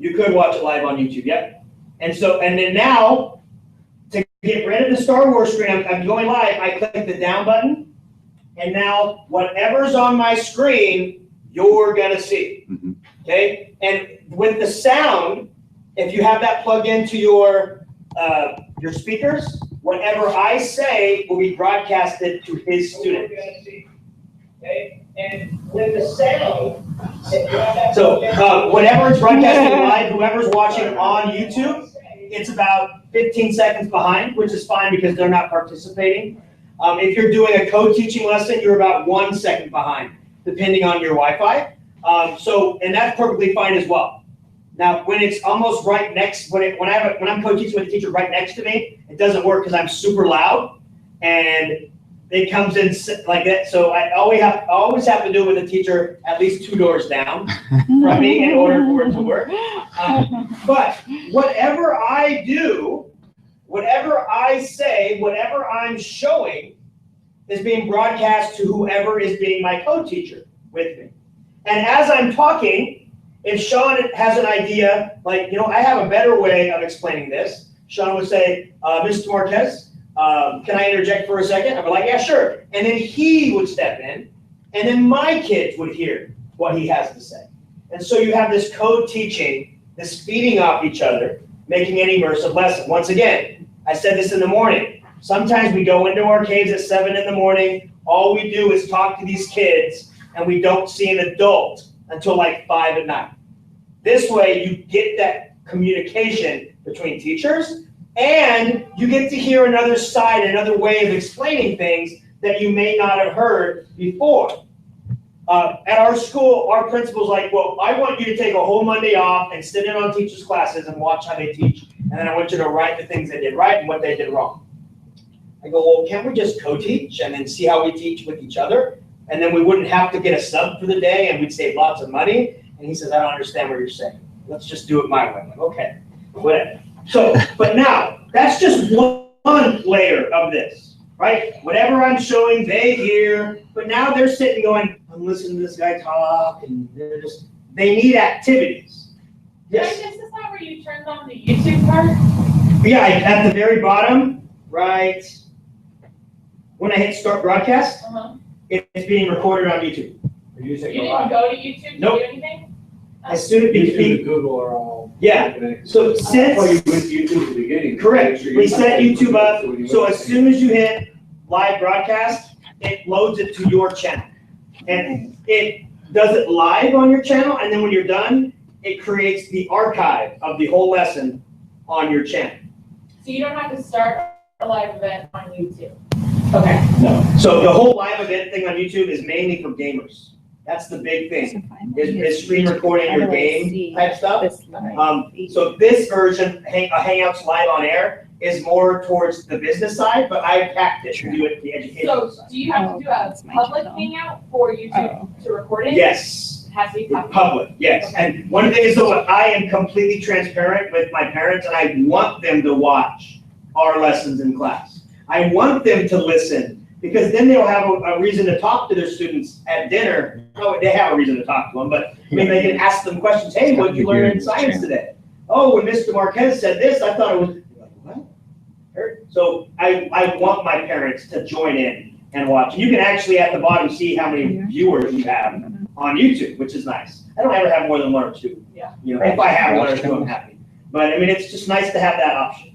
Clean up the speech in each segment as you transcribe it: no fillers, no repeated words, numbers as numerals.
You could watch it live on YouTube, yep. And then now, to get rid of the Star Wars screen, I'm going live, I click the down button, and now whatever's on my screen, you're gonna see, okay? And with the sound, if you have that plugged into your speakers, whatever I say will be broadcasted to his students, okay? And with the sound, so whenever it's broadcasting live, whoever's watching on YouTube, it's about 15 seconds behind, which is fine because they're not participating. If you're doing a co-teaching lesson, you're about 1 second behind, depending on your Wi-Fi. And that's perfectly fine as well. Now, when it's almost right next, when I'm co-teaching with a teacher right next to me, it doesn't work because I'm super loud, and it comes in like that. So I always have to do it with a teacher at least 2 doors down from me in order for it to work. But whatever I do, whatever I say, whatever I'm showing is being broadcast to whoever is being my co-teacher with me. And as I'm talking, if Sean has an idea, like, I have a better way of explaining this. Sean would say, Mr. Marquez, can I interject for a second? I'd be like, yeah, sure. And then he would step in, and then my kids would hear what he has to say. And so you have this co-teaching, this feeding off each other, making an immersive lesson. Once again, I said this in the morning. Sometimes we go into our caves at 7 in the morning. All we do is talk to these kids, and we don't see an adult until like 5 at night. This way, you get that communication between teachers, and you get to hear another side, another way of explaining things that you may not have heard before. At our school, our principal's like, well, I want you to take a whole Monday off and sit in on teachers' classes and watch how they teach. And then I want you to write the things they did right and what they did wrong. I go, well, can't we just co-teach and then see how we teach with each other? And then we wouldn't have to get a sub for the day, and we'd save lots of money. And he says, I don't understand what you're saying. Let's just do it my way. I'm like, okay, whatever. So, but now, that's just one layer of this, right? Whatever I'm showing, they hear, but now they're sitting going, I'm listening to this guy talk, and they need activities. Yes? Is this not where you turned on the YouTube part? Yeah, at the very bottom, right, when I hit start broadcast, it's being recorded on YouTube. You didn't go to YouTube to do anything? As soon as YouTube and Google are all. Yeah. So since you went to YouTube at the beginning. Correct. We set YouTube up. So as soon as you hit live broadcast, it loads it to your channel, and it does it live on your channel. And then when you're done, it creates the archive of the whole lesson on your channel. So you don't have to start a live event on YouTube. Okay. No. So the whole live event thing on YouTube is mainly for gamers. That's the big thing, is screen recording your game type stuff. So this version, Hangouts Live on Air, is more towards the business side, but I packed it to do it the educational side. So do you have to do a public hangout for YouTube to record it? Yes. It has to be public, yes. Okay. And one thing is, though, I am completely transparent with my parents, and I want them to watch our lessons in class. I want them to listen, because then they'll have a reason to talk to their students at dinner. Oh, they have a reason to talk to them, but I mean, they can ask them questions. Hey, what did you learn in science today? Oh, when Mr. Marquez said this, I thought it was, like, what? So I want my parents to join in and watch. You can actually at the bottom see how many viewers you have on YouTube, which is nice. I don't ever have more than 1 or 2. Yeah. If I have 1 or 2, I'm happy. But I mean, it's just nice to have that option.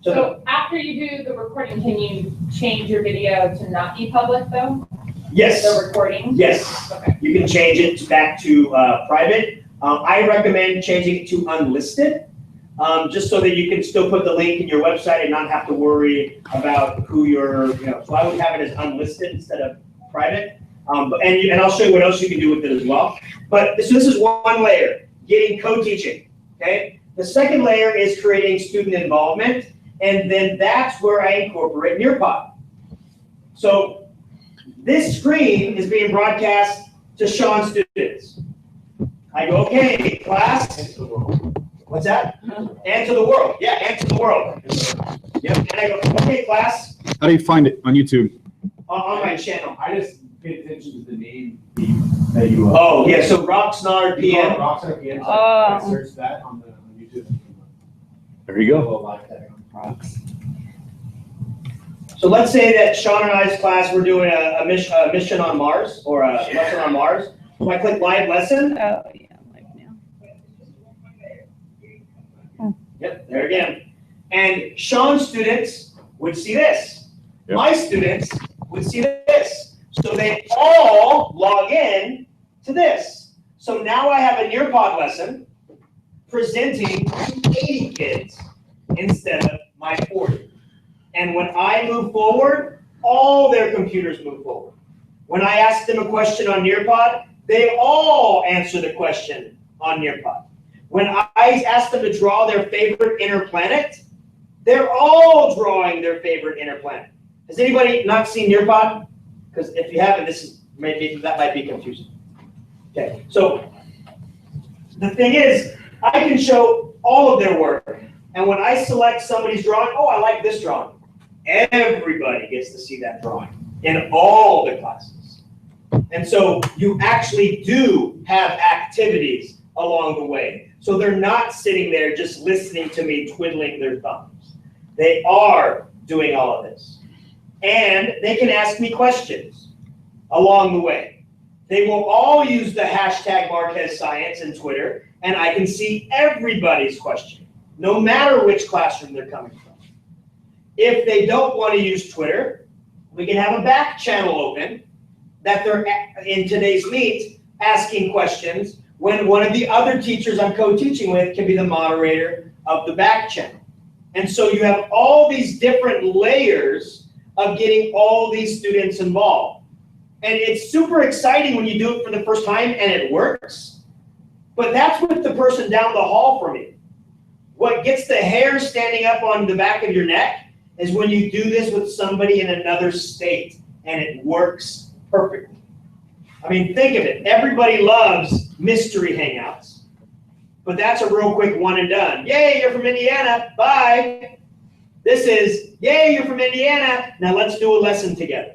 So after you do the recording, can you change your video to not be public though? Yes. The recording? Yes. Okay. You can change it back to private. I recommend changing it to unlisted, just so that you can still put the link in your website and not have to worry about who you're, so I would have it as unlisted instead of private. And I'll show you what else you can do with it as well. But so this is one layer, getting co-teaching, okay? The second layer is creating student involvement. And then that's where I incorporate Nearpod. So this screen is being broadcast to Sean's students. I go, okay, class. What's that? And to the world. Yeah, and to the world. Yep. And I go, okay, class. How do you find it on YouTube? On my channel. I just pay attention to the name that you. Oh, yeah, so rOxnard PM. rOxnard PM, so Oh. I searched that on YouTube. There you A go. little live tag on. Rocks. So let's say that Sean and I's class, we're doing a mission on Mars, or a lesson on Mars. So I click live lesson. Oh, yeah, like now. Yep, there again. And Sean's students would see this. Yep. My students would see this. So they all log in to this. So now I have a Nearpod lesson presenting to 80 kids instead of my 40. And when I move forward, all their computers move forward. When I ask them a question on Nearpod, they all answer the question on Nearpod. When I ask them to draw their favorite inner planet, they're all drawing their favorite inner planet. Has anybody not seen Nearpod? Because if you haven't, that might be confusing. Okay, so the thing is, I can show all of their work. And when I select somebody's drawing, oh, I like this drawing. Everybody gets to see that drawing in all the classes. And so you actually do have activities along the way. So they're not sitting there just listening to me twiddling their thumbs. They are doing all of this. And they can ask me questions along the way. They will all use the hashtag Marquez Science and Twitter, and I can see everybody's question, no matter which classroom they're coming from. If they don't want to use Twitter, we can have a back channel open that they're in today's meet asking questions when one of the other teachers I'm co-teaching with can be the moderator of the back channel. And so you have all these different layers of getting all these students involved. And it's super exciting when you do it for the first time and it works. But that's with the person down the hall from you. What gets the hair standing up on the back of your neck is when you do this with somebody in another state and it works perfectly. I mean, think of it. Everybody loves mystery hangouts. But that's a real quick one and done. Yay, you're from Indiana. Bye. This is, yay, you're from Indiana. Now let's do a lesson together.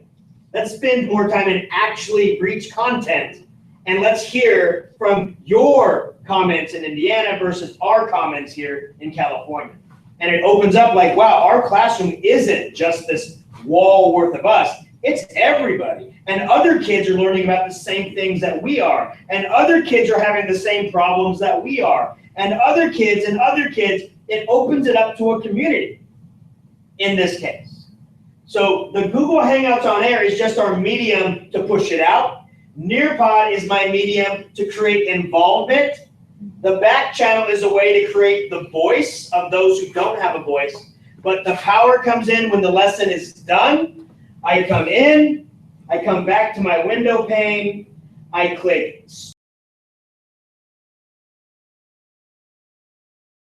Let's spend more time and actually reach content. And let's hear from your comments in Indiana versus our comments here in California. And it opens up like, wow, our classroom isn't just this wall worth of us. It's everybody. And other kids are learning about the same things that we are. And other kids are having the same problems that we are. And other kids, it opens it up to a community in this case. So the Google Hangouts on Air is just our medium to push it out. Nearpod is my medium to create involvement. The back channel is a way to create the voice of those who don't have a voice. But the power comes in when the lesson is done. I come in, I come back to my window pane, I click